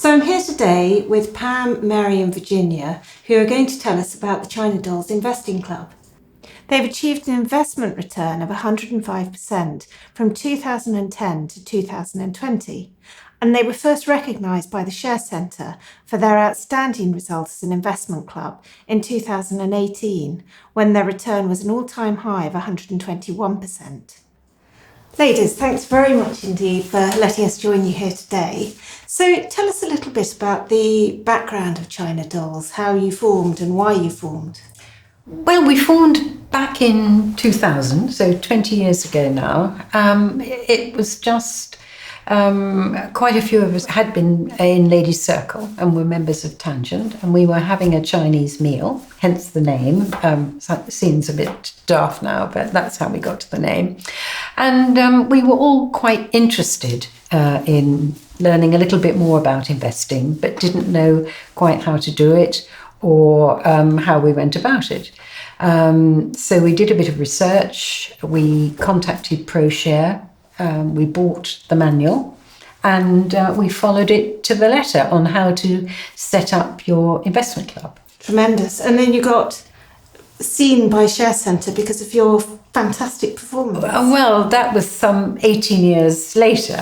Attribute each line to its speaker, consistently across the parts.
Speaker 1: So I'm here today with Pam, Mary and Virginia, who are going to tell us about the China Dolls Investing Club. They've achieved an investment return of 105% from 2010 to 2020, and they were first recognised by the Share Centre for their outstanding results as an investment club in 2018, when their return was an all-time high of 121%. Ladies, thanks very much indeed for letting us join you here today. So tell us a little bit about the background of China Dolls, how you formed and why you formed.
Speaker 2: Well, we formed back in 2000, so 20 years ago now. It was just quite a few of us had been in Ladies' Circle and were members of Tangent, and we were having a Chinese meal, hence the name. It seems a bit daft now, but that's how we got to the name. And we were all quite interested in learning a little bit more about investing, but didn't know quite how to do it or how we went about it. So we did a bit of research. We contacted ProShare. We bought the manual and we followed it to the letter on how to set up your investment club.
Speaker 1: Tremendous. And then you got seen by Share Centre because of your fantastic performance.
Speaker 2: Well, that was some 18 years later.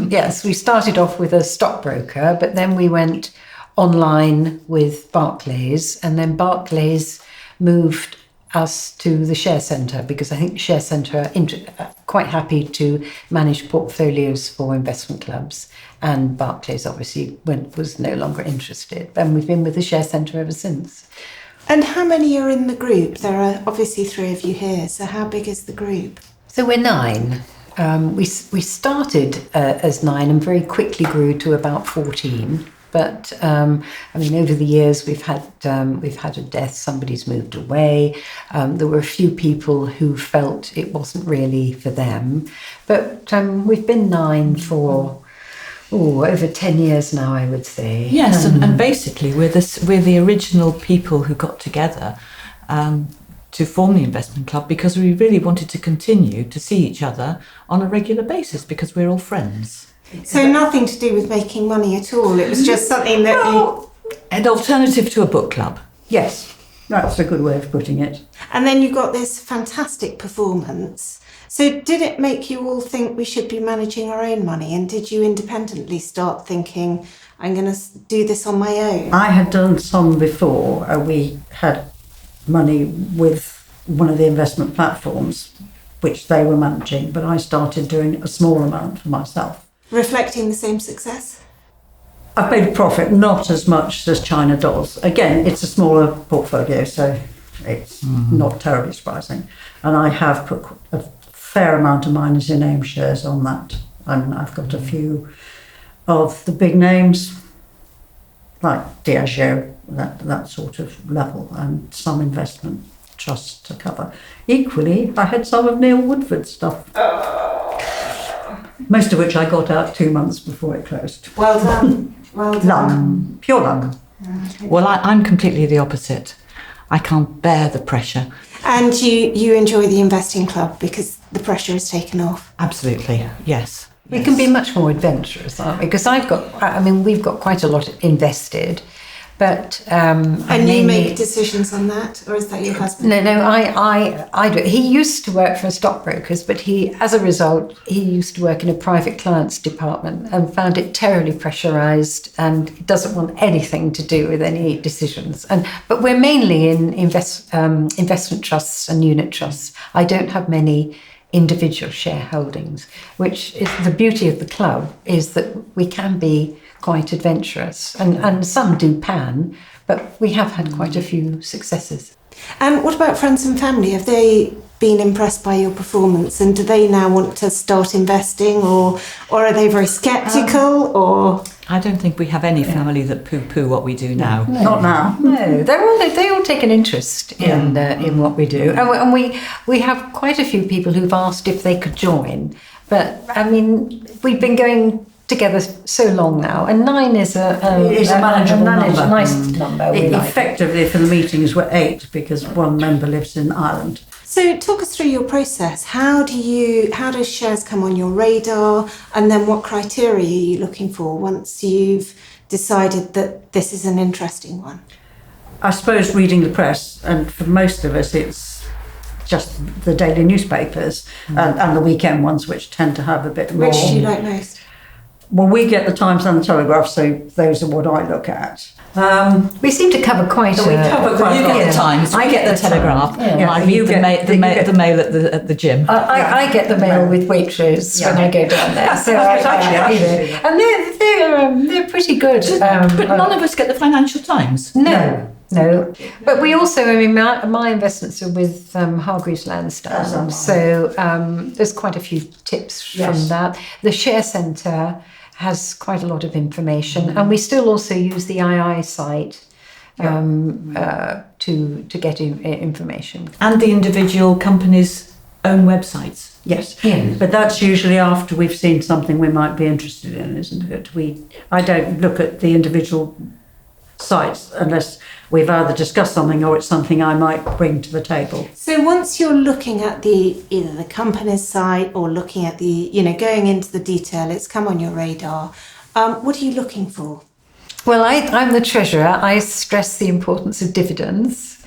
Speaker 2: Yes, we started off with a stockbroker, but then we went online with Barclays, and then Barclays moved us to the Share Centre because I think the Share Centre are quite happy to manage portfolios for investment clubs, and Barclays obviously was no longer interested, and we've been with the Share Centre ever since.
Speaker 1: And how many are in the group? There are obviously 3 of you here, so how big is the group?
Speaker 2: So we're 9. We started as 9 and very quickly grew to about 14. But over the years we've had a death. Somebody's moved away. There were a few people who felt it wasn't really for them. But we've been 9 for over 10 years now, I would say.
Speaker 3: Yes, and basically we're the original people who got together to form the investment club because we really wanted to continue to see each other on a regular basis because we're all friends.
Speaker 1: So nothing to do with making money at all. It was just something that
Speaker 3: an alternative to a book club.
Speaker 4: Yes, that's a good way of putting it.
Speaker 1: And then you got this fantastic performance. So did it make you all think we should be managing our own money? And did you independently start thinking, I'm going to do this on my own?
Speaker 4: I had done some before. We had money with one of the investment platforms, which they were managing, but I started doing a small amount for myself.
Speaker 1: Reflecting the same success?
Speaker 4: I've made a profit, not as much as China Dolls. Again, it's a smaller portfolio, so it's not terribly surprising. And I have put a fair amount of mine as in AIM shares on that. And I've got a few of the big names, like Diageo, that sort of level, and some investment trusts to cover. Equally, I had some of Neil Woodford's stuff. Most of which I got out 2 months before it closed.
Speaker 1: Well done. Well done.
Speaker 4: Luck. Pure luck.
Speaker 3: Well, I'm completely the opposite. I can't bear the pressure.
Speaker 1: And you enjoy the investing club because the pressure is taken off?
Speaker 3: Absolutely, yes.
Speaker 2: We can be much more adventurous, aren't we? Because we've got quite a lot invested. But
Speaker 1: and you make decisions on that, or is that your husband?
Speaker 2: No, I do. He used to work for stockbrokers, but as a result, he used to work in a private clients department and found it terribly pressurised and doesn't want anything to do with any decisions. But we're mainly in investment trusts and unit trusts. I don't have many individual shareholdings, which is the beauty of the club, is that we can be quite adventurous, and some do pan, but we have had quite a few successes.
Speaker 1: And what about friends and family? Have they been impressed by your performance, and do they now want to start investing, or are they very sceptical? Or
Speaker 3: I don't think we have any family that poo-poo what we do now.
Speaker 4: No. Not now.
Speaker 2: No, they all take an interest in what we do, and we have quite a few people who've asked if they could join. But we've been going together so long now, and 9 is a manageable number. Nice number.
Speaker 4: Effectively, for the meetings, we're 8 because one member lives in Ireland.
Speaker 1: So talk us through your process. How does shares come on your radar, and then what criteria are you looking for once you've decided that this is an interesting one?
Speaker 4: I suppose reading the press, and for most of us, it's just the daily newspapers and the weekend ones, which tend to have a bit more.
Speaker 1: Which do you like most?
Speaker 4: Well, we get the Times and the Telegraph, so those are what I look at.
Speaker 2: We seem to cover quite a...
Speaker 3: You get the Times, I get the Telegraph, and I read the mail at the gym.
Speaker 2: I get the mail with Waitrose when I go down there. So and they're pretty good.
Speaker 3: But none of us get the Financial Times.
Speaker 2: No. But we also, I mean, my investments are with Hargreaves Lansdown, so there's quite a few tips from that. The Share Centre has quite a lot of information, and we still also use the II site to get information.
Speaker 3: And the individual companies' own websites.
Speaker 4: Yes, but that's usually after we've seen something we might be interested in, isn't it? I don't look at the individual sites unless we've either discussed something or it's something I might bring to the table.
Speaker 1: So once you're looking at either the company's site or looking at going into the detail, it's come on your radar. What are you looking for?
Speaker 2: Well, I'm the treasurer. I stress the importance of dividends,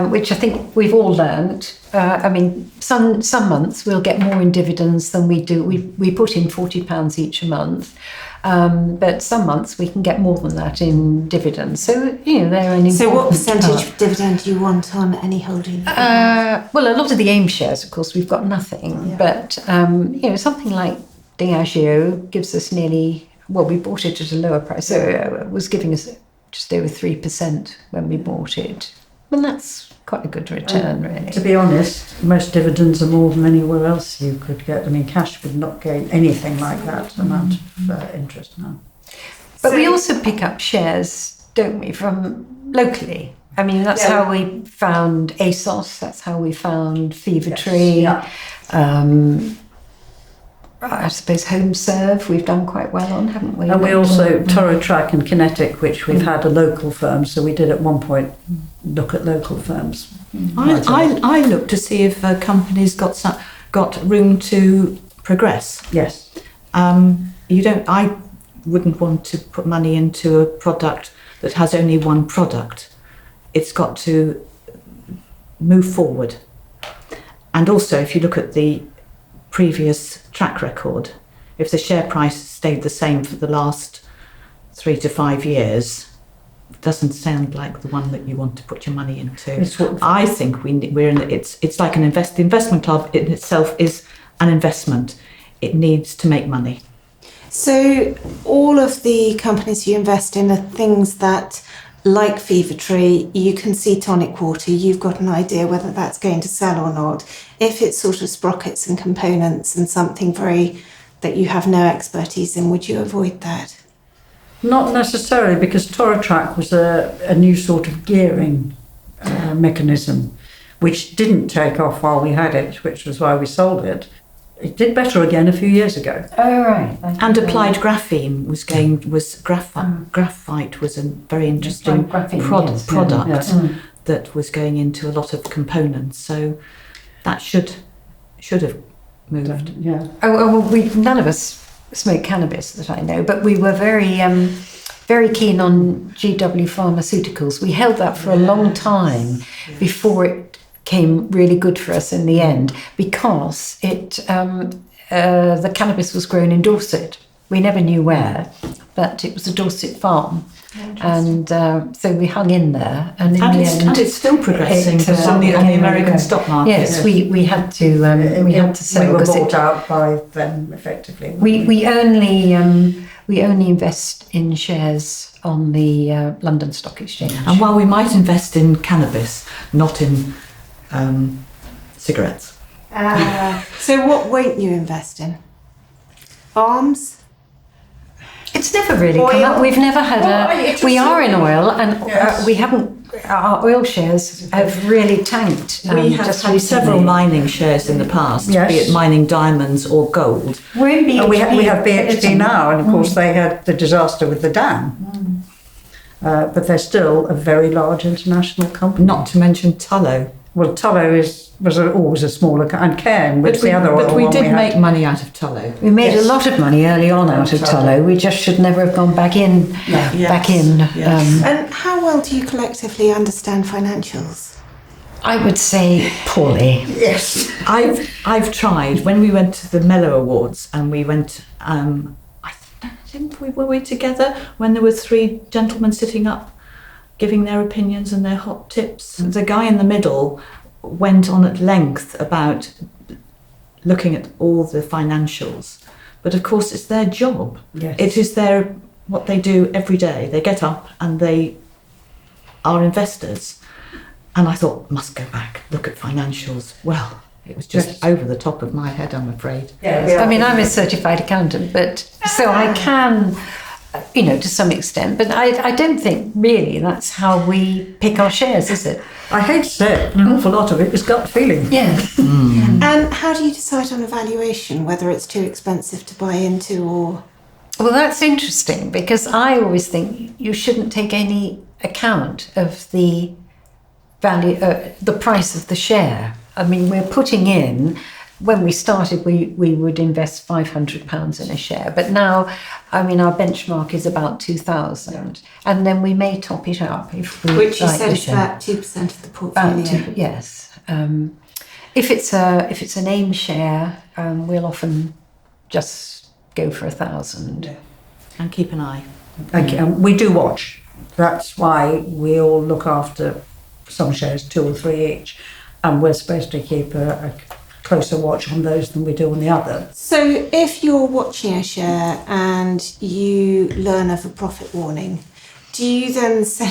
Speaker 2: which I think we've all learned. I mean, some months we'll get more in dividends than we do. We put in £40 each a month. But some months we can get more than that in dividends. So, they're an important
Speaker 1: So what percentage
Speaker 2: part.
Speaker 1: of dividend do you want on any holding?
Speaker 2: Well, a lot of the AIM shares, of course, we've got nothing. Yeah. But, something like Diageo gives us we bought it at a lower price. So it was giving us just over 3% when we bought it. And that's quite a good return, really.
Speaker 4: To be honest, most dividends are more than anywhere else you could get. I mean, cash would not gain anything like that amount of interest now.
Speaker 2: But we also pick up shares, don't we, from locally. I mean, that's how we found ASOS, that's how we found Fevertree. Yes, I suppose HomeServe we've done quite well on, haven't we?
Speaker 4: And we also, ToroTrack and Kinetic, which we've had a local firm, so we did at one point look at local firms.
Speaker 3: I look to see if companies got room to progress.
Speaker 4: Yes.
Speaker 3: I wouldn't want to put money into a product that has only one product. It's got to move forward. And also, if you look at the previous track record, if the share price stayed the same for the last 3 to 5 years, it doesn't sound like the one that you want to put your money into. I think it's like an investment club in itself is an investment. It needs to make money.
Speaker 1: So all of the companies you invest in are things that, like Fevertree, you can see tonic water, you've got an idea whether that's going to sell or not. If it's sort of sprockets and components and something that you have no expertise in, would you avoid that?
Speaker 4: Not necessarily, because ToroTrack was a new sort of gearing mechanism, which didn't take off while we had it, which was why we sold it. It did better again a few years ago.
Speaker 2: Oh, right.
Speaker 3: And applied graphene graphite was a very interesting product that was going into a lot of components. So that should have moved.
Speaker 4: Yeah.
Speaker 2: None of us smoke cannabis that I know, but we were very keen on GW Pharmaceuticals. We held that for a long time before it came really good for us in the end, because the cannabis was grown in Dorset. We never knew where, but it was a Dorset farm, and so we hung in there. And in the end,
Speaker 3: and it's still progressing on the American stock market.
Speaker 2: Yes, we had to sell.
Speaker 4: We were bought out by them effectively.
Speaker 2: We only invest in shares on the London Stock Exchange.
Speaker 3: And while we might invest in cannabis, not in cigarettes.
Speaker 1: So what won't you invest in? Arms?
Speaker 2: It's never really come up. We've never had we are in oil, and we haven't. Our oil shares have really tanked.
Speaker 3: We have
Speaker 2: just
Speaker 3: had
Speaker 2: recently.
Speaker 3: several mining shares in the past,
Speaker 4: Yes.
Speaker 3: be it mining diamonds or gold.
Speaker 2: We're in BHP.
Speaker 4: We have BHP now, and of course they had the disaster with the dam. But they're still a very large international company.
Speaker 3: Not to mention Tullow.
Speaker 4: Well, Tullow was always a smaller, and Cairn was the other
Speaker 3: but
Speaker 4: one.
Speaker 3: we did
Speaker 4: had.
Speaker 3: make money out of Tullow.
Speaker 2: We made
Speaker 4: Yes.
Speaker 2: a lot of money early on out of Tullow. We just should never have gone back in. Back in.
Speaker 3: Yes.
Speaker 1: And how well do you collectively understand financials?
Speaker 2: I would say poorly.
Speaker 4: Yes.
Speaker 3: I've tried. When we went to the Mellow Awards and we went, I think were we together when there were three gentlemen sitting up, giving their opinions and their hot tips. The guy in the middle went on at length about looking at all the financials, but of course it's their job.
Speaker 4: Yes.
Speaker 3: It is what they do every day. They get up and they are investors. And I thought, must go back, look at financials. Well, it was just over the top of my head, I'm afraid.
Speaker 4: Yeah.
Speaker 2: I mean, I'm a certified accountant, but so I can, to some extent, but I don't think really that's how we pick our shares, is it?
Speaker 4: I hate to say it, an awful lot of it is gut feeling.
Speaker 2: Yeah.
Speaker 1: And how do you decide on a valuation, whether it's too expensive to buy into or...
Speaker 2: Well, that's interesting because I always think you shouldn't take any account of the value, the price of the share. I mean, we're putting in, when we started, we would invest £500 in a share, but now, I mean, our benchmark is about 2,000, and then we may top it up if we
Speaker 1: Which you
Speaker 2: like
Speaker 1: said
Speaker 2: the
Speaker 1: is
Speaker 2: share.
Speaker 1: about 2% of the portfolio.
Speaker 2: Yes. If it's a name share, we'll often just go for 1,000.
Speaker 3: And keep an eye.
Speaker 4: Okay, we do watch. That's why we all look after some shares, 2 or 3 each, and we're supposed to keep a closer watch on those than we do on the other.
Speaker 1: So if you're watching a share and you learn of a profit warning, do you then say,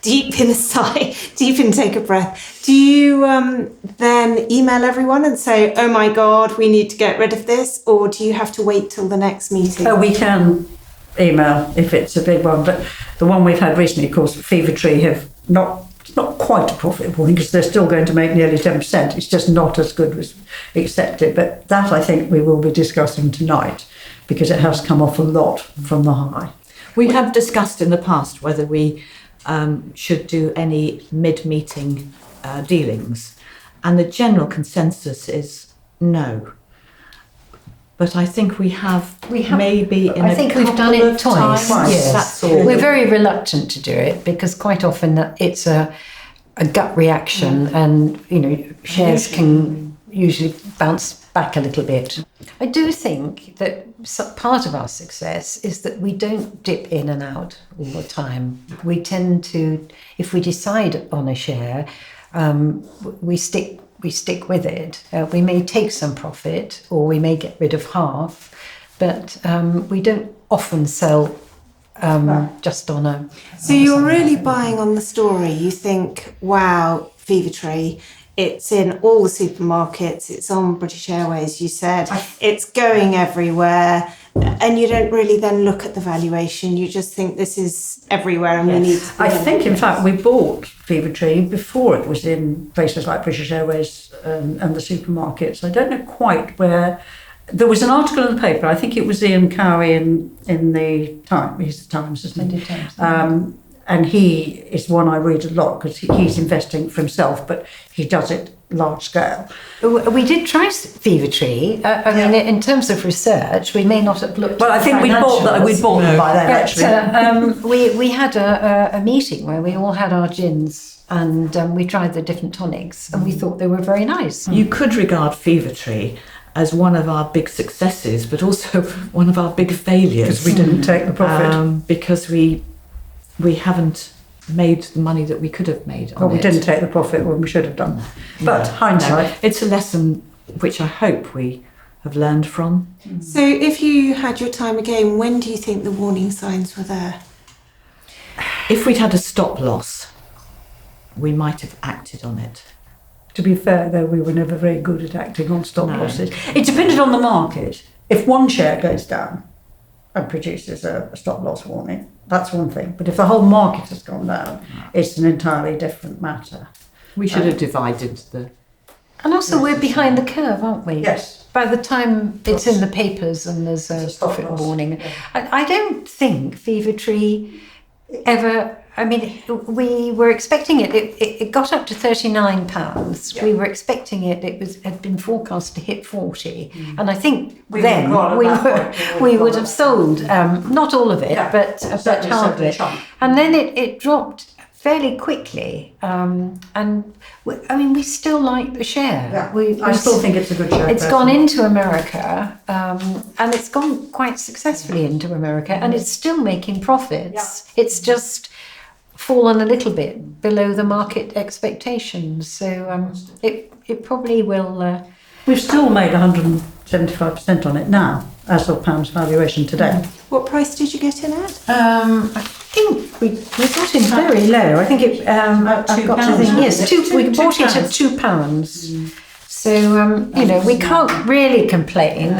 Speaker 1: deep in a sigh, deep in take a breath, do you then email everyone and say, oh my God, we need to get rid of this? Or do you have to wait till the next meeting?
Speaker 4: We can email if it's a big one, but the one we've had recently, of course, Fevertree have it's not quite a profit warning because they're still going to make nearly 10%. It's just not as good as accepted. But that I think we will be discussing tonight because it has come off a lot from the high.
Speaker 3: We have discussed in the past whether we should do any mid-meeting dealings, and the general consensus is no. But I think we have maybe in
Speaker 2: I think we've done it twice. Yes.
Speaker 3: That's all.
Speaker 2: We're very reluctant to do it because quite often it's a gut reaction, and shares can usually bounce back a little bit. I do think that part of our success is that we don't dip in and out all the time. We tend to, if we decide on a share, we stick with it. We may take some profit or we may get rid of half, but we don't often sell just on a...
Speaker 1: So you're really buying on the story. You think, wow, Fevertree, it's in all the supermarkets, it's on British Airways, you said, it's going everywhere, and you don't really then look at the valuation, you just think this is everywhere and we need to...
Speaker 4: I think, in fact, we bought Fevertree before it was in places like British Airways and the supermarkets. I don't know quite where... There was an article in the paper, I think it was Ian Cowie in the Times, he's the Times, isn't he? And he is one I read a lot because he's investing for himself, but he does it large scale.
Speaker 2: We did try Fevertree. I mean, in terms of research, we may not have looked.
Speaker 4: Well, I think we'd bought them by then, actually.
Speaker 2: We had a meeting where we all had our gins and we tried the different tonics, and we thought they were very nice.
Speaker 3: You could regard Fevertree as one of our big successes, but also one of our big failures.
Speaker 4: Because we didn't take the profit.
Speaker 3: Because we haven't made the money that we could have made on
Speaker 4: Well, we
Speaker 3: it.
Speaker 4: didn't take the profit when we should have done. But hindsight.
Speaker 3: No, it's a lesson which I hope we have learned from.
Speaker 1: So if you had your time again, when do you think the warning signs were there?
Speaker 3: If we'd had a stop loss, we might have acted on it.
Speaker 4: To be fair, though, we were never very good at acting on stop
Speaker 3: No.
Speaker 4: losses. It depended on the market. If one share goes down and produces a stop loss warning, that's one thing. But if the whole market has gone down, it's an entirely different matter.
Speaker 3: We should have divided the...
Speaker 2: And also, we're behind the curve, aren't we?
Speaker 4: Yes.
Speaker 2: By the time it's in the papers and there's a
Speaker 4: It's a stop
Speaker 2: profit
Speaker 4: loss.
Speaker 2: warning,
Speaker 4: Yeah.
Speaker 2: I don't think Fevertree ever I mean, we were expecting it. It got up to £39.
Speaker 4: Yeah.
Speaker 2: We were expecting it. Had been forecast to hit 40, and I think
Speaker 4: We
Speaker 2: then
Speaker 4: would have gone at that point,
Speaker 2: we would have sold not all of it,
Speaker 4: Yeah,
Speaker 2: but
Speaker 4: certainly
Speaker 2: half of
Speaker 4: a
Speaker 2: it.
Speaker 4: chunk.
Speaker 2: And then it dropped fairly quickly. And we still like the share.
Speaker 4: Yeah. I still think it's a good share.
Speaker 2: It's gone into America, and it's gone quite successfully into America, and it's still making profits.
Speaker 4: Yeah.
Speaker 2: It's just fallen a little bit below the market expectations. So it probably will.
Speaker 4: We've still made 175% on it now, as of Pam's valuation today.
Speaker 1: What price did you get in at?
Speaker 2: I think we got in very low. I think it. I've got to think.
Speaker 4: £2.
Speaker 2: Yes, we bought it at £2. So we can't really complain.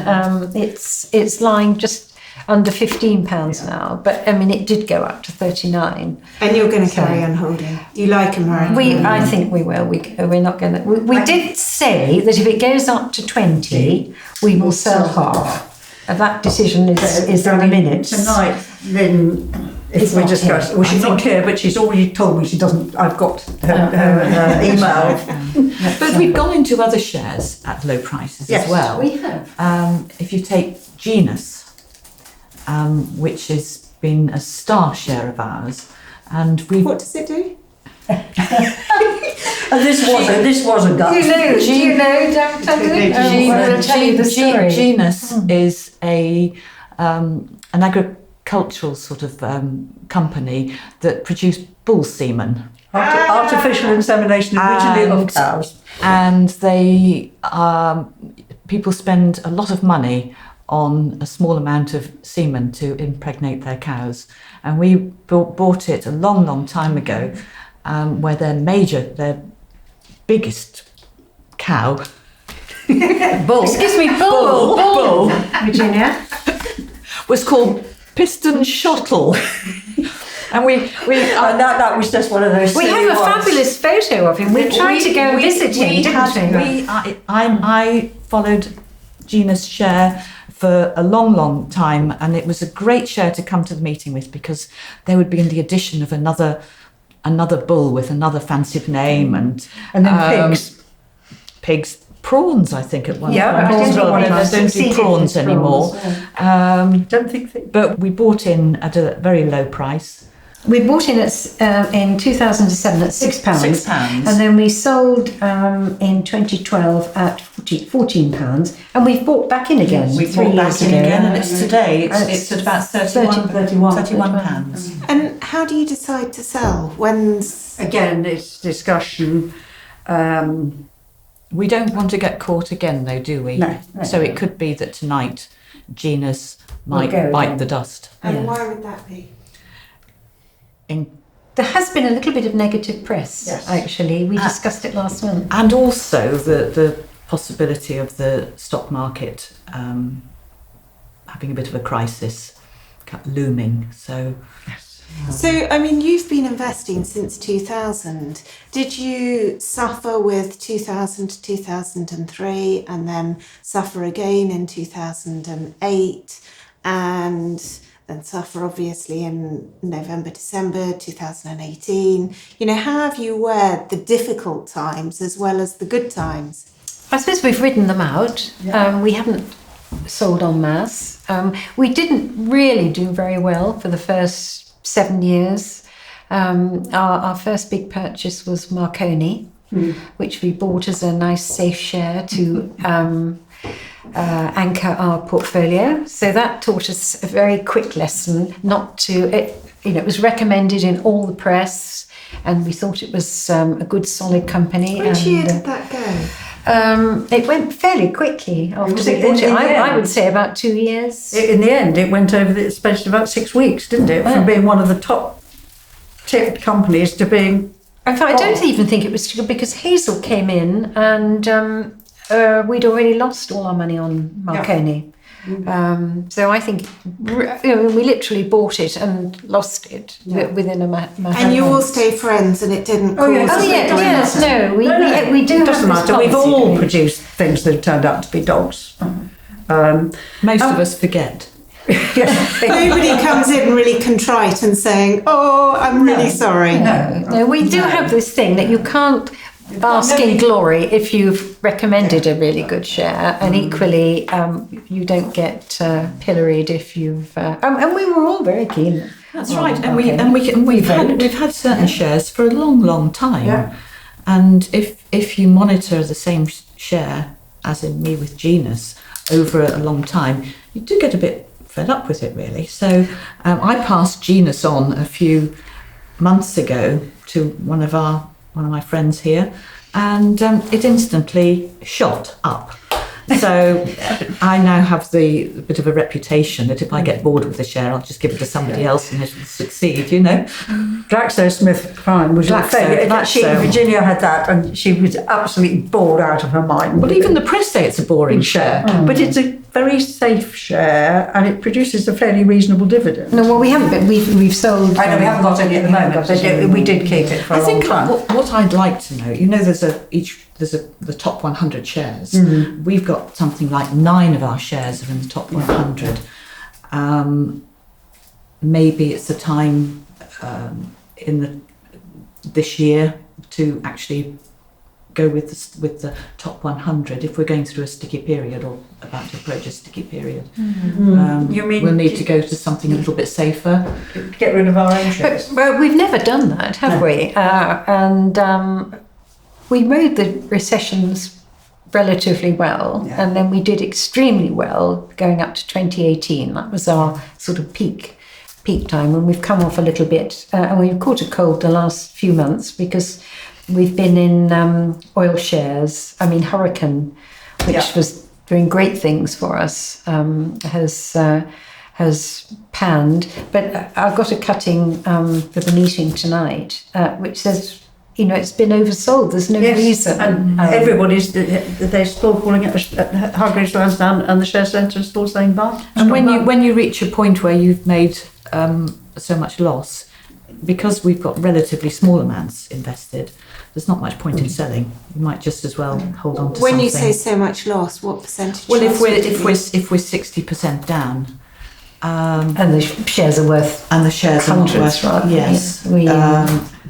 Speaker 2: It's lying just under £15 now, but I mean it did go up to 39.
Speaker 1: And you're going to carry on holding. You like American?
Speaker 2: I think we will. We're not going to. We did say that if it goes up to 20, we will sell half. And that decision is in a minute.
Speaker 4: Tonight, then, if
Speaker 2: It's
Speaker 4: we
Speaker 2: not
Speaker 4: discuss,
Speaker 2: here.
Speaker 4: well, she's not here, but she's already told me she doesn't. I've got her email.
Speaker 3: But we've gone into other shares at low prices
Speaker 4: Yes,
Speaker 3: as well.
Speaker 2: We have.
Speaker 3: If you take Genus, which has been a star share of ours, and we
Speaker 1: What does it do?
Speaker 4: And this was a gut.
Speaker 2: Do you know, I'll tell you the story.
Speaker 3: Genus is an agricultural sort of company that produce bull semen.
Speaker 4: Artificial insemination originally of cows.
Speaker 3: And they people spend a lot of money on a small amount of semen to impregnate their cows, and we bought it a long time ago, where their biggest cow bull,
Speaker 2: Excuse me, bull, Virginia.
Speaker 3: was called Piston Shottle. And
Speaker 4: that was just one of those.
Speaker 2: We
Speaker 4: silly
Speaker 2: have a
Speaker 4: ones.
Speaker 2: fabulous photo of him. We tried to go and visit him, didn't we?
Speaker 3: I followed Genus share for a long time, and it was a great share to come to the meeting with, because there would be the addition of another bull with another fancied name, and
Speaker 4: then pigs.
Speaker 3: Prawns, I think, at one
Speaker 2: Yeah,
Speaker 3: point.
Speaker 2: prawns are
Speaker 3: They
Speaker 2: nice.
Speaker 3: don't do prawns anymore.
Speaker 4: Don't think.
Speaker 3: But we bought in at a very low price.
Speaker 2: We bought in in 2007 at £6,
Speaker 3: £6.
Speaker 2: and then we sold in 2012 at £14, and we've bought back in again.
Speaker 3: We
Speaker 2: 3
Speaker 3: bought
Speaker 2: years
Speaker 3: back in
Speaker 2: ago.
Speaker 3: again, and it's today.
Speaker 2: And
Speaker 3: It's at about
Speaker 2: 31
Speaker 3: pounds.
Speaker 1: And how do you decide to sell? When's
Speaker 4: Again, it's discussion.
Speaker 3: We don't want to get caught again, though, do we?
Speaker 4: No.
Speaker 3: So it could be that tonight Genus might
Speaker 2: go
Speaker 3: bite
Speaker 2: again.
Speaker 3: the dust.
Speaker 1: and why would that be?
Speaker 2: There has been a little bit of negative press,
Speaker 4: Yes.
Speaker 2: actually. We discussed it last month.
Speaker 3: And also the possibility of the stock market having a bit of a crisis looming. So
Speaker 1: So, I mean, you've been investing since 2000. Did you suffer with 2000 to 2003 and then suffer again in 2008 and then suffer obviously in November, December 2018? You know, how have you weathered the difficult times as well as the good times?
Speaker 2: I suppose we've ridden them out. We haven't sold en masse. We didn't really do very well for the first 7 years. Our first big purchase was Marconi, which we bought as a nice safe share to anchor our portfolio. So that taught us a very quick lesson not to, it was recommended in all the press, and we thought it was a good solid company.
Speaker 1: Which year did that go?
Speaker 2: It went fairly quickly after
Speaker 4: Was
Speaker 2: we
Speaker 4: it
Speaker 2: bought it.
Speaker 4: in the
Speaker 2: I
Speaker 4: end?
Speaker 2: would say about 2 years.
Speaker 4: In the end, it went over the space of about 6 weeks, didn't it? From being one of the top tipped companies to being.
Speaker 2: In fact, I don't even think it was because Hazel came in and we'd already lost all our money on Marconi. So I think we literally bought it and lost it within a matter.
Speaker 1: And you all stayed friends and it didn't cause...
Speaker 2: Yes, no, we do.
Speaker 4: It doesn't
Speaker 2: have this
Speaker 4: matter. We've
Speaker 2: policy,
Speaker 4: all produced things that have turned out to be dogs.
Speaker 3: most of us forget.
Speaker 1: Nobody comes in really contrite and saying, "Oh, I'm really sorry."
Speaker 2: No, we do have this thing that you can't bask in glory if you've recommended a really good share, and equally you don't get pilloried if you've. And we were all very keen.
Speaker 3: That's right, and we've had certain shares for a long time.
Speaker 4: Yeah.
Speaker 3: And if you monitor the same share, as in me with Genus, over a long time, you do get a bit fed up with it, really. So I passed Genus on a few months ago to one of my friends here, and it instantly shot up. So I now have the bit of a reputation that if I get bored with a share, I'll just give it to somebody else and it'll succeed, you know.
Speaker 4: GlaxoSmithKline was your favourite. Virginia had that, and she was absolutely bored out of her mind.
Speaker 3: Well, even the press say it's a boring share.
Speaker 4: But it's a very safe share, and it produces a fairly reasonable dividend.
Speaker 2: No, well, we haven't, but we've sold.
Speaker 4: I know we haven't got any at the moment, but we did keep it for a long time.
Speaker 3: What I'd like to know, you know, there's the top 100 shares. We've got something like 9 of our shares are in the top 100. Maybe it's the time this year to actually go with the top 100 if we're going through a sticky period or about to approach a sticky period.
Speaker 4: You mean
Speaker 3: we'll need to go to something a little bit safer.
Speaker 4: Get rid of our own shares.
Speaker 2: But we've never done that, have we? We rode the recessions relatively well, and then we did extremely well going up to 2018. That was our sort of peak time, and we've come off a little bit, and we've caught a cold the last few months because we've been in oil shares. I mean, Hurricane, which was doing great things for us, has panned. But I've got a cutting for the meeting tonight, which says, you know, it's been oversold. There's no reason.
Speaker 4: And they're still calling it Hargreaves Lansdown, and the share centre is still saying buy.
Speaker 3: And when you reach a point where you've made so much loss, because we've got relatively small amounts invested, there's not much point in selling. You might just as well hold on to
Speaker 1: When
Speaker 3: something.
Speaker 1: you say so much loss, what percentage?
Speaker 3: Well,
Speaker 1: loss would it be?
Speaker 3: if we're 60% down,
Speaker 2: and the shares are worth
Speaker 3: and the shares are not
Speaker 2: hundreds,
Speaker 3: worth,
Speaker 2: right?
Speaker 3: yes,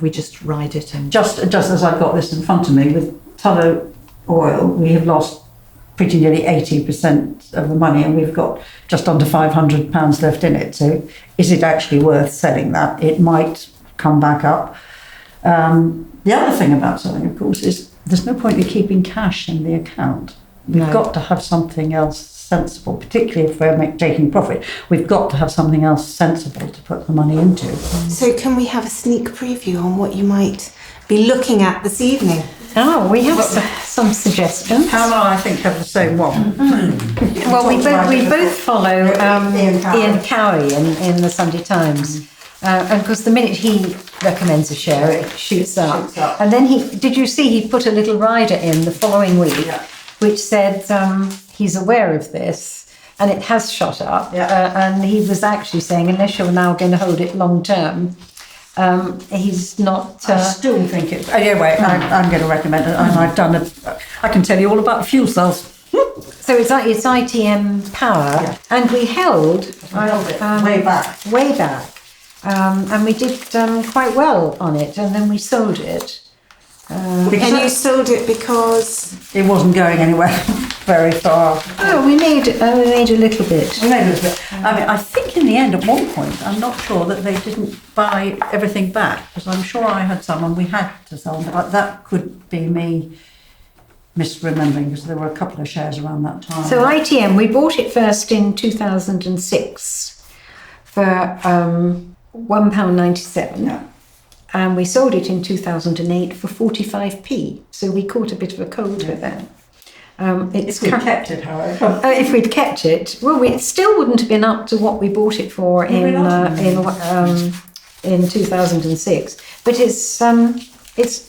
Speaker 3: we just ride it and
Speaker 4: Just as I've got this in front of me, with Tullow Oil, we have lost pretty nearly 80% of the money, and we've got just under £500 left in it. So is it actually worth selling that? It might come back up. The other thing about selling, of course, is there's no point in keeping cash in the account. We've got to have something else sensible, particularly if we're taking profit. We've got to have something else sensible to put the money into.
Speaker 1: So can we have a sneak preview on what you might be looking at this evening?
Speaker 2: Oh, we have some suggestions.
Speaker 4: Hannah, I think, have the same one.
Speaker 2: Well, we both follow Ian Cowie in the Sunday Times. And because the minute he recommends a share, it shoots up. And then did you see he put a little rider in the following week, which said he's aware of this and it has shot up. And he was actually saying, unless you're now going to hold it long term, he's not.
Speaker 4: I still think it. Anyway, I'm going to recommend it, and I can tell you all about fuel cells.
Speaker 2: So it's ITM Power, and we held it
Speaker 4: way back.
Speaker 2: And we did quite well on it, and then we sold it.
Speaker 1: And you sold it because
Speaker 4: it wasn't going anywhere very far.
Speaker 2: Oh, we made a little bit.
Speaker 4: I mean, I think in the end, at one point, I'm not sure that they didn't buy everything back, because I'm sure I had some and we had to sell them. But that could be me misremembering, because there were a couple of shares around that time.
Speaker 2: So ITM, we bought it first in 2006 for £1.97. And we sold it in 2008 for 45p. So we caught a bit of a cold with that.
Speaker 4: If we'd kept it, however.
Speaker 2: If we'd kept it, well, it still wouldn't have been up to what we bought it for in 2006. But it's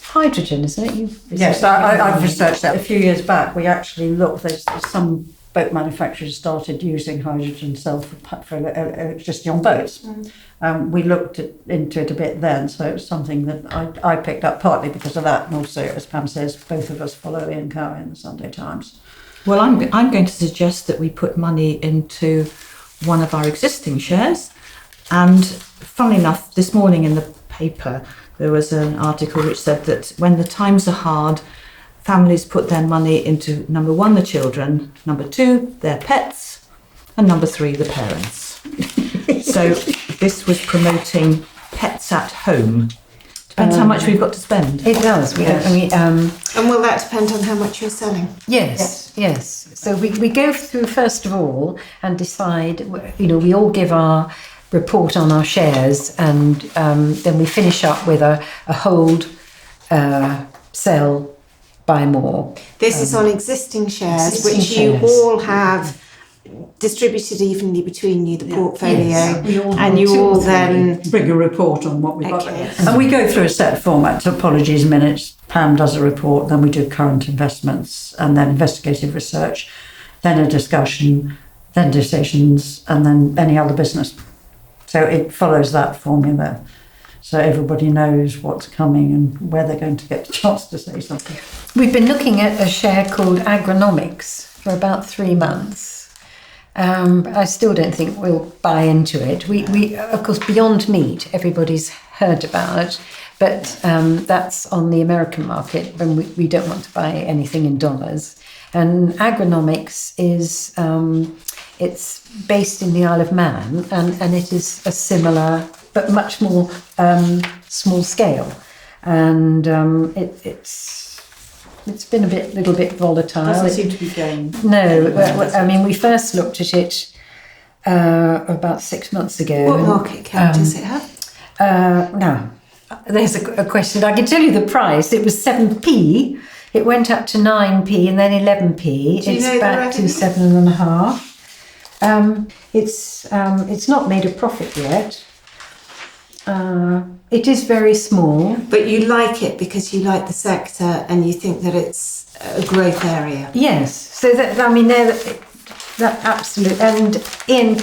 Speaker 2: hydrogen, isn't it?
Speaker 4: Yes, I've researched that. A few years back, we actually looked. There's some boat manufacturers started using hydrogen cells for electricity on boats. We looked into it a bit then, so it was something that I picked up partly because of that, and also, as Pam says, both of us follow Ian Cowie in the Sunday Times.
Speaker 3: Well, I'm going to suggest that we put money into one of our existing shares. And funnily enough, this morning in the paper, there was an article which said that when the times are hard, families put their money into, number one, the children, number two, their pets, and number three, the parents. So this was promoting pets at home. Depends how much we've got to spend.
Speaker 2: It does.
Speaker 1: And will that depend on how much you're selling?
Speaker 2: Yes. So we go through first of all and decide, we all give our report on our shares, and then we finish up with a hold, sell, buy more.
Speaker 1: This is on existing shares,
Speaker 2: Existing
Speaker 1: which
Speaker 2: shares.
Speaker 1: you all have distributed evenly between you, the portfolio,
Speaker 2: Yes, we all
Speaker 1: and you all then...
Speaker 4: bring a report on what we've got.
Speaker 1: Okay.
Speaker 4: And we go through a set format, apologies, minutes. Pam does a report, then we do current investments, and then investigative research, then a discussion, then decisions, and then any other business. So it follows that formula. So everybody knows what's coming and where they're going to get a chance to say something.
Speaker 2: We've been looking at a share called Agronomics for about 3 months. I still don't think we'll buy into it. We of course, Beyond Meat, everybody's heard about, but that's on the American market, and we don't want to buy anything in dollars. And Agronomics is it's based in the Isle of Man, and it is a similar but much more small scale, and it's been a little bit volatile.
Speaker 3: Doesn't seem to be going.
Speaker 2: No, we first looked at it about 6 months ago.
Speaker 1: What market cap does it have?
Speaker 2: Now, there's a question. I can tell you the price. It was 7p. It went up to 9p and then 11p.
Speaker 1: Do you know the
Speaker 2: back to
Speaker 1: revenue?
Speaker 2: 7.5. It's not made a profit yet. It is very small.
Speaker 1: But you like it because you like the sector and you think that it's a growth area.
Speaker 2: Yes. So that absolute. And Ian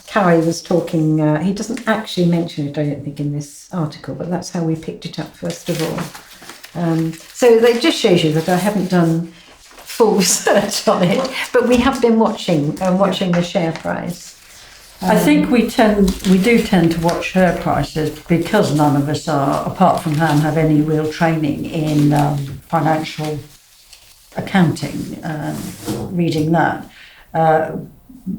Speaker 2: Cowie was talking. He doesn't actually mention it, I don't think, in this article, but that's how we picked it up first of all. So that just shows you that I haven't done full research on it, but we have been watching the share price.
Speaker 4: I think we do tend to watch share prices because none of us are, apart from Pam, have any real training in financial accounting, reading that.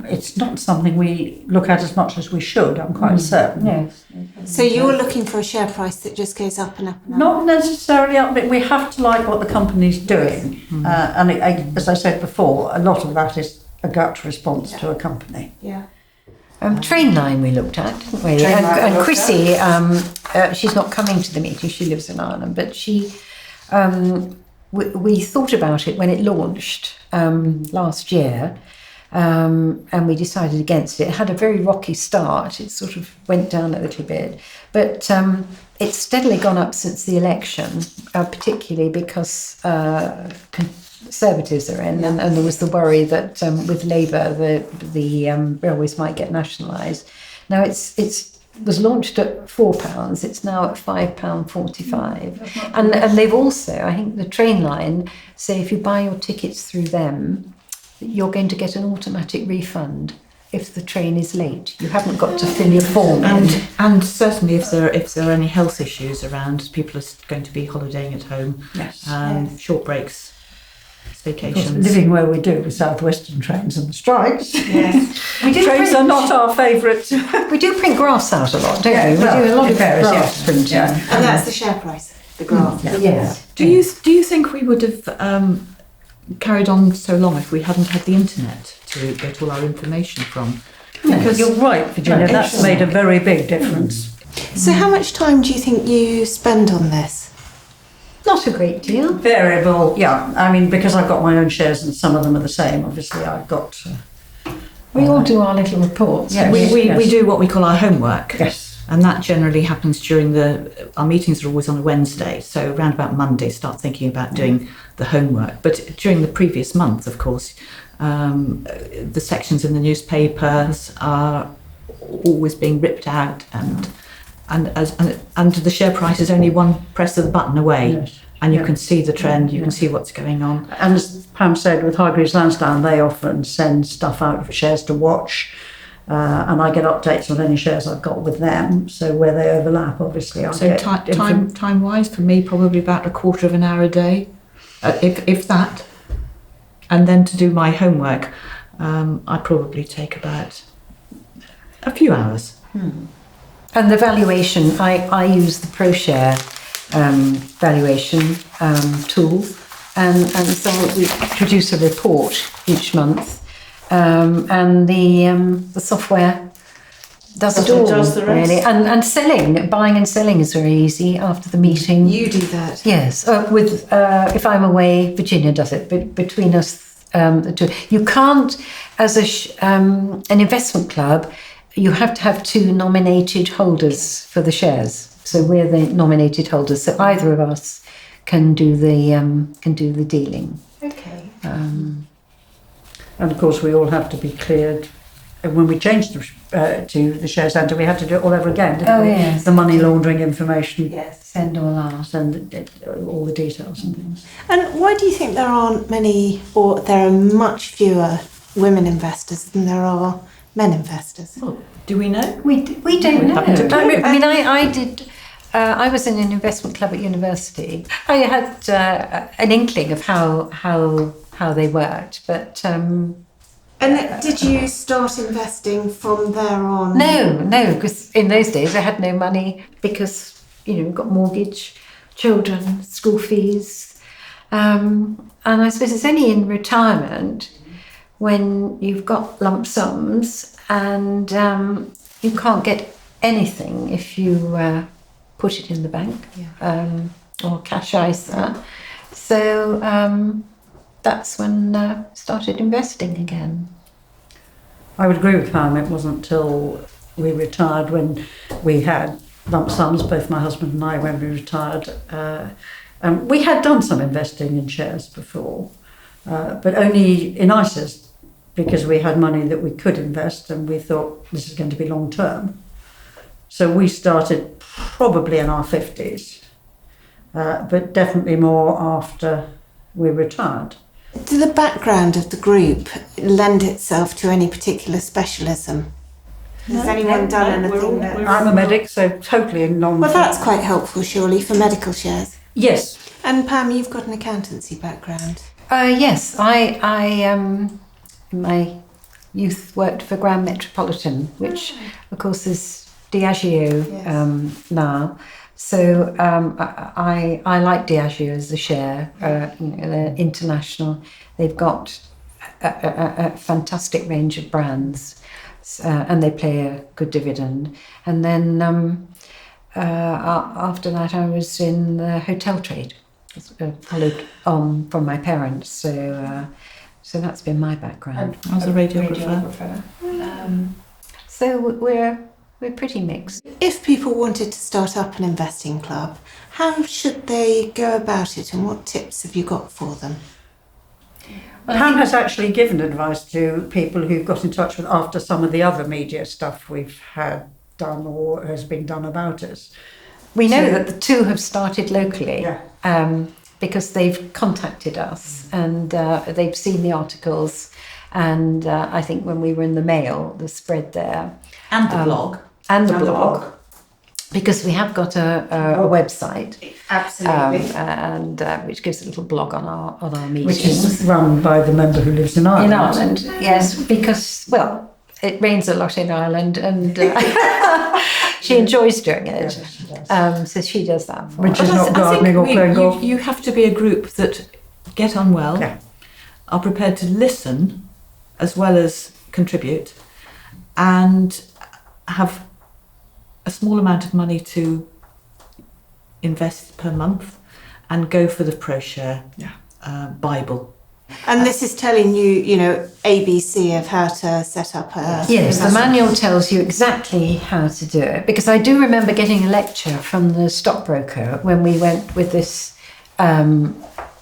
Speaker 4: It's not something we look at as much as we should, I'm quite certain.
Speaker 2: Yes.
Speaker 1: So you're looking for a share price that just goes up and up and up?
Speaker 4: Not necessarily up, but we have to like what the company's doing. As I said before, a lot of that is a gut response to a company.
Speaker 1: Yeah.
Speaker 2: Trainline we looked at, didn't we? And Chrissy, she's not coming to the meeting, she lives in Ireland, but we thought about it when it launched last year, and we decided against it. It had a very rocky start, it sort of went down a little bit, but it's steadily gone up since the election, particularly because Conservatives are in, and there was the worry that with Labour the railways might get nationalised. Now it was launched at £4. It's now at £5.45, and they've also, I think, the Trainline say if you buy your tickets through them, you're going to get an automatic refund if the train is late. You haven't got to fill your form in.
Speaker 3: And certainly if there are any health issues around, people are going to be holidaying at home.
Speaker 4: Yes.
Speaker 3: Short breaks,
Speaker 4: Of course,
Speaker 3: staycations.
Speaker 4: living where we do with South Western trains and the strikes.
Speaker 1: Yes.
Speaker 4: Trains are not our favourite.
Speaker 2: We do print graphs out a lot, don't we? We
Speaker 4: well,
Speaker 2: do a lot of
Speaker 4: various,
Speaker 2: graphs
Speaker 4: yes.
Speaker 2: printing.
Speaker 4: Yeah.
Speaker 1: And that's the share price, the graph.
Speaker 2: Yes.
Speaker 3: Do you think we would have carried on so long if we hadn't had the internet to get all our information from?
Speaker 4: Because you're right, Virginia, that's made a very big difference.
Speaker 1: So how much time do you think you spend on this?
Speaker 2: Not a great deal.
Speaker 4: Variable, yeah. I mean, because I've got my own shares and some of them are the same, obviously I've got...
Speaker 2: We all do our little reports.
Speaker 4: Yes.
Speaker 3: We do what we call our homework.
Speaker 4: Yes.
Speaker 3: And that generally happens during our meetings are always on a Wednesday. So around about Monday, start thinking about doing the homework. But during the previous month, of course, the sections in the newspapers are always being ripped out and and the share price is only one press of the button away.
Speaker 4: Yes.
Speaker 3: And you
Speaker 4: Yeah.
Speaker 3: can see the trend, you
Speaker 4: Yeah.
Speaker 3: can see what's going on.
Speaker 4: And as Pam said, with Hargreaves Lansdown, they often send stuff out for shares to watch, and I get updates on any shares I've got with them. So where they overlap, obviously, I
Speaker 3: So
Speaker 4: get
Speaker 3: time wise, for me, probably about a quarter of an hour a day, if that. And then to do my homework, I probably take about a few hours.
Speaker 2: And the valuation, I use the ProShare valuation tool, and so we produce a report each month, and the software does it all,
Speaker 3: Does the rest.
Speaker 2: really. And buying and selling is very easy after the meeting.
Speaker 1: You do that.
Speaker 2: Yes, if I'm away, Virginia does it. But between us, the two, you can't, as an investment club, you have to have two nominated holders for the shares. So we're the nominated holders. So either of us can do the dealing.
Speaker 1: Okay.
Speaker 4: And of course, we all have to be cleared. And when we changed to the share centre, we had to do it all over again, didn't we?
Speaker 2: Yes.
Speaker 4: The money laundering information,
Speaker 2: Yes, send all our.
Speaker 4: send all the details and things.
Speaker 1: And why do you think there aren't many, or there are much fewer women investors than there are men investors?
Speaker 3: Well, do we know?
Speaker 2: We don't
Speaker 3: We
Speaker 2: know.
Speaker 3: happen to know.
Speaker 2: I mean, I did. I was in an investment club at university. I had an inkling of how they worked, but
Speaker 1: And did you start investing from there on?
Speaker 2: no, because in those days I had no money because we've got mortgage, children, school fees, and I suppose it's only in retirement when you've got lump sums and you can't get anything if you put it in the bank or cash ISA. So that's when I started investing again.
Speaker 4: I would agree with Pam. It wasn't until we retired when we had lump sums, both my husband and I, when we retired. And we had done some investing in shares before, but only in ISAs because we had money that we could invest and we thought this is going to be long term. So we started probably in our 50s, but definitely more after we retired.
Speaker 1: Did the background of the group lend itself to any particular specialism? Has anyone done anything that...
Speaker 4: I'm a medic, so totally non.
Speaker 1: Well, that's quite helpful, surely, for medical shares.
Speaker 4: Yes.
Speaker 1: And Pam, you've got an accountancy background.
Speaker 2: Yes, I in my youth worked for Grand Metropolitan, which of course is Diageo now. So I like Diageo as a share. They're international. They've got a fantastic range of brands, and they pay a good dividend. And then after that, I was in the hotel trade, followed on from my parents. So that's been my background.
Speaker 3: I was a radiographer.
Speaker 2: So we're pretty mixed.
Speaker 1: If people wanted to start up an investing club, how should they go about it and what tips have you got for them?
Speaker 4: Pam has actually given advice to people who've got in touch with after some of the other media stuff we've had done or has been done about us.
Speaker 2: We know that the two have started locally
Speaker 4: Yeah.
Speaker 2: because they've contacted us and they've seen the articles. And I think when we were in the Mail, the spread there.
Speaker 3: And the blog.
Speaker 2: And the blog. Because we have got a website.
Speaker 1: Absolutely.
Speaker 2: And which gives a little blog on our meetings.
Speaker 4: Which is run by the member who lives in Ireland.
Speaker 2: In Ireland, yes, because, well, it rains a lot in Ireland and she enjoys doing it.
Speaker 4: Yes, she does.
Speaker 2: So she does that for
Speaker 4: Which
Speaker 2: us.
Speaker 4: is not gardening or playing golf.
Speaker 3: You have to be a group that get on well,
Speaker 4: Yeah.
Speaker 3: are prepared to listen as well as contribute, and have a small amount of money to invest per month and go for the ProShare Bible.
Speaker 1: And this is telling you, ABC of how to set up a...
Speaker 2: Yes, the manual tells you exactly how to do it, because I do remember getting a lecture from the stockbroker when we went with this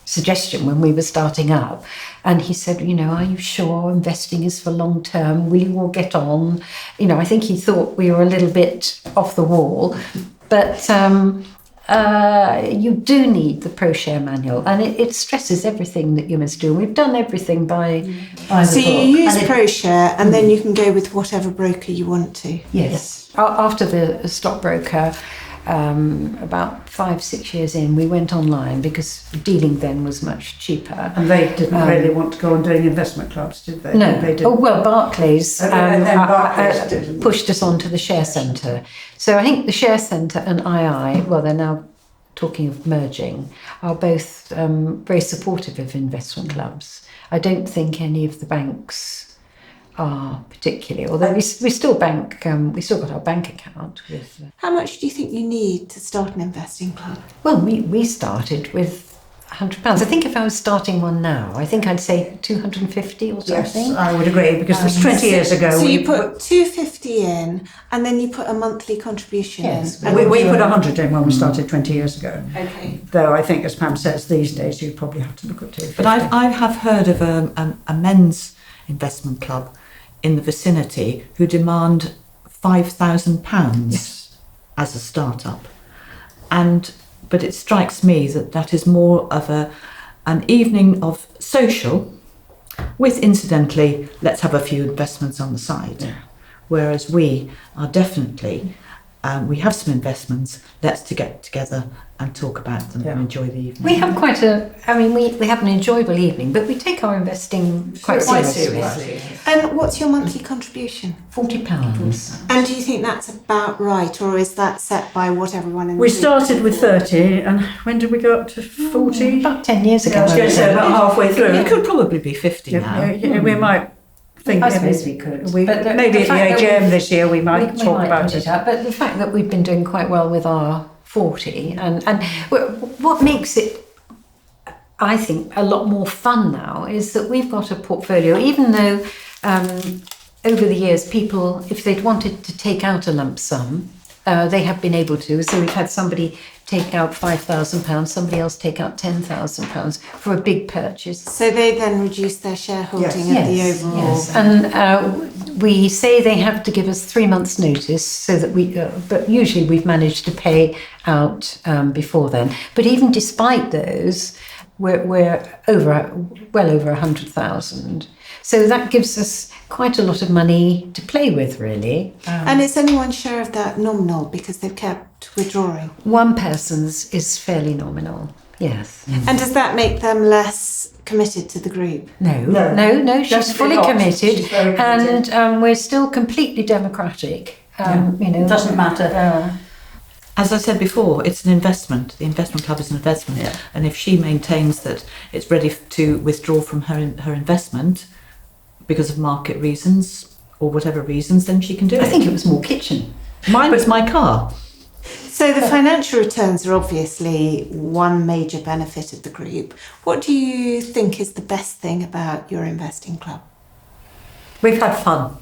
Speaker 2: suggestion when we were starting up. And he said, are you sure investing is for long term? Will you all get on? I think he thought we were a little bit off the wall. But you do need the ProShare manual, and it stresses everything that you must do. We've done everything by the
Speaker 1: So you
Speaker 2: book.
Speaker 1: use ProShare, and then you can go with whatever broker you want to.
Speaker 2: Yes. After the stockbroker, about 5-6 years in, we went online because dealing then was much cheaper.
Speaker 4: And they didn't really want to go on doing investment clubs, did they?
Speaker 2: No.
Speaker 4: They didn't.
Speaker 2: Oh, well, Barclays,
Speaker 4: And then Barclays didn't.
Speaker 2: pushed us on to the Share Centre. So I think the Share Centre and II, well, they're now talking of merging, are both very supportive of investment clubs. I don't think any of the banks are particularly, although we still bank, we still got our bank account with.
Speaker 1: How much do you think you need to start an investing club?
Speaker 2: Well, we started with £100. I think if I was starting one now, I think I'd say 250 or something.
Speaker 4: Yes, I would agree, because it's 20 years ago.
Speaker 1: So you put 250 in, and then you put a monthly contribution
Speaker 2: Yes.
Speaker 1: in.
Speaker 4: We put 100 in when we started 20 years ago.
Speaker 1: Okay.
Speaker 4: Though I think, as Pam says, these days you probably have to look at 250.
Speaker 3: But I have heard of a men's investment club in the vicinity who demand £5,000
Speaker 4: Yes.
Speaker 3: as a start-up. But it strikes me that is more of an evening of social with, incidentally, let's have a few investments on the side.
Speaker 4: Yeah.
Speaker 3: Whereas we are definitely, we have some investments, let's to get together and talk about them and enjoy the evening.
Speaker 2: We have we have an enjoyable evening, but we take our investing quite seriously.
Speaker 1: And what's your monthly contribution?
Speaker 2: £40.
Speaker 1: And do you think that's about right, or is that set by what everyone in the
Speaker 4: We
Speaker 1: group
Speaker 4: started with
Speaker 1: can afford?
Speaker 4: 30, and when did we go up to 40?
Speaker 2: About 10 years ago.
Speaker 4: I was going to say about halfway through.
Speaker 3: It could probably be 50 now.
Speaker 4: We might think
Speaker 2: I suppose we could. But
Speaker 4: maybe at the
Speaker 2: fact that
Speaker 4: AGM this year we might
Speaker 2: we
Speaker 4: talk
Speaker 2: might
Speaker 4: about
Speaker 2: put
Speaker 4: it.
Speaker 2: up. But the fact that we've been doing quite well with our 40, and what makes it, I think, a lot more fun now is that we've got a portfolio, even though over the years people, if they'd wanted to take out a lump sum, they have been able to. So we've had somebody take out £5,000, somebody else take out £10,000 for a big purchase.
Speaker 1: So they then reduce their shareholding at the overall.
Speaker 2: Yes, and we say they have to give us 3 months' notice, so that but usually we've managed to pay out before then. But even despite those, we're well over 100,000. So that gives us quite a lot of money to play with, really.
Speaker 1: And is anyone's share of that nominal because they've kept withdrawing?
Speaker 2: One person's is fairly nominal, yes.
Speaker 1: And does that make them less committed to the group?
Speaker 2: No, she's
Speaker 4: Definitely
Speaker 2: fully
Speaker 4: not.
Speaker 2: committed,
Speaker 4: She's very committed.
Speaker 2: and we're still completely democratic.
Speaker 4: It doesn't matter.
Speaker 3: As I said before, it's an investment. The investment club is an investment.
Speaker 4: Yeah.
Speaker 3: And if she maintains that it's ready to withdraw from her investment because of market reasons or whatever reasons, then she can do it.
Speaker 2: I think it was more kitchen.
Speaker 3: Mine was my car.
Speaker 1: So the financial returns are obviously one major benefit of the group. What do you think is the best thing about your investing club?
Speaker 4: We've had fun.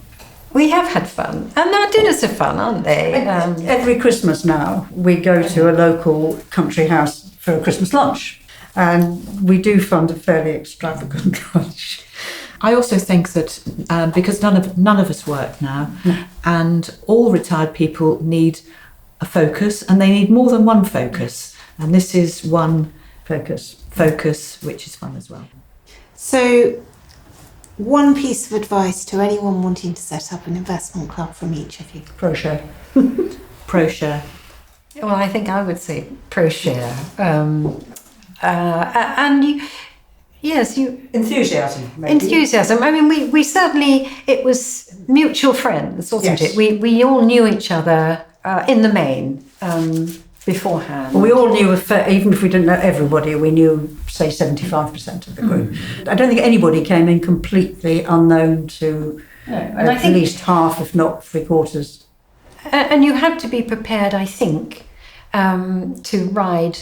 Speaker 2: We have had fun, and our dinners are fun, aren't they?
Speaker 4: Every Christmas now, we go to a local country house for a Christmas lunch, and we do fund a fairly extravagant lunch.
Speaker 3: I also think that because none of us work now, and all retired people need a focus, and they need more than one focus, and this is one focus which is fun as well.
Speaker 1: So one piece of advice to anyone wanting to set up an investment club from each of you.
Speaker 4: ProShare.
Speaker 3: ProShare.
Speaker 2: Well, I think I would say ProShare, and you.
Speaker 4: Enthusiasm, maybe.
Speaker 2: Enthusiasm. I mean, we certainly, it was mutual friends, wasn't
Speaker 4: Yes.
Speaker 2: it? We all knew each other in the main beforehand.
Speaker 4: Well, we all knew, even if we didn't know everybody, we knew, say, 75% of the group. I don't think anybody came in completely unknown to
Speaker 2: and
Speaker 4: at least half, if not 3/4.
Speaker 2: And you had to be prepared, I think, to ride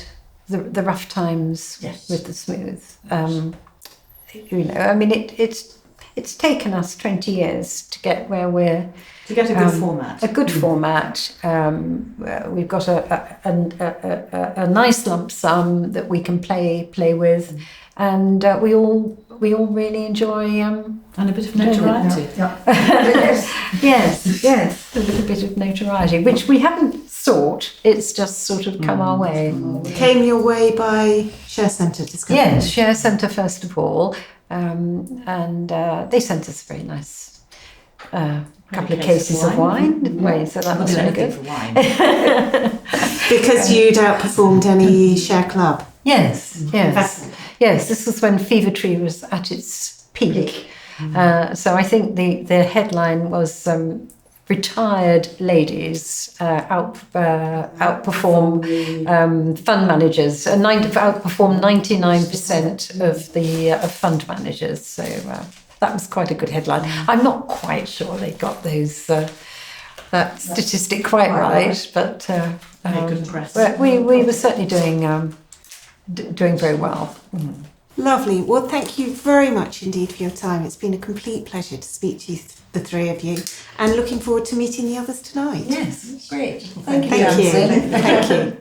Speaker 2: the rough times
Speaker 4: Yes.
Speaker 2: with the smooth. I mean, it's it's taken us 20 years to get where we're
Speaker 3: To get a good format.
Speaker 2: A good format. We've got a nice lump sum that we can play with, and we all really enjoy.
Speaker 3: And a bit of notoriety.
Speaker 2: Yes, a little bit of notoriety, which we haven't sought. It's just sort of come our way.
Speaker 1: Came your way by Share Centre discovery?
Speaker 2: Yes, Share Centre first of all, and they sent us a very nice couple of cases of wine, didn't we? So that was very good.
Speaker 3: For wine.
Speaker 1: Because you'd outperformed any share club.
Speaker 2: Yes. This was when Fevertree was at its peak. So I think the headline was retired ladies outperform fund managers. Outperform 99% of the fund managers. So that was quite a good headline. I'm not quite sure they got those that statistic quite right, but
Speaker 3: good press.
Speaker 2: we were certainly doing very well.
Speaker 1: Lovely. Well, thank you very much indeed for your time. It's been a complete pleasure to speak to you, the three of you, and looking forward to meeting the others tonight.
Speaker 2: Yes, great.
Speaker 1: Thank you. Thank you.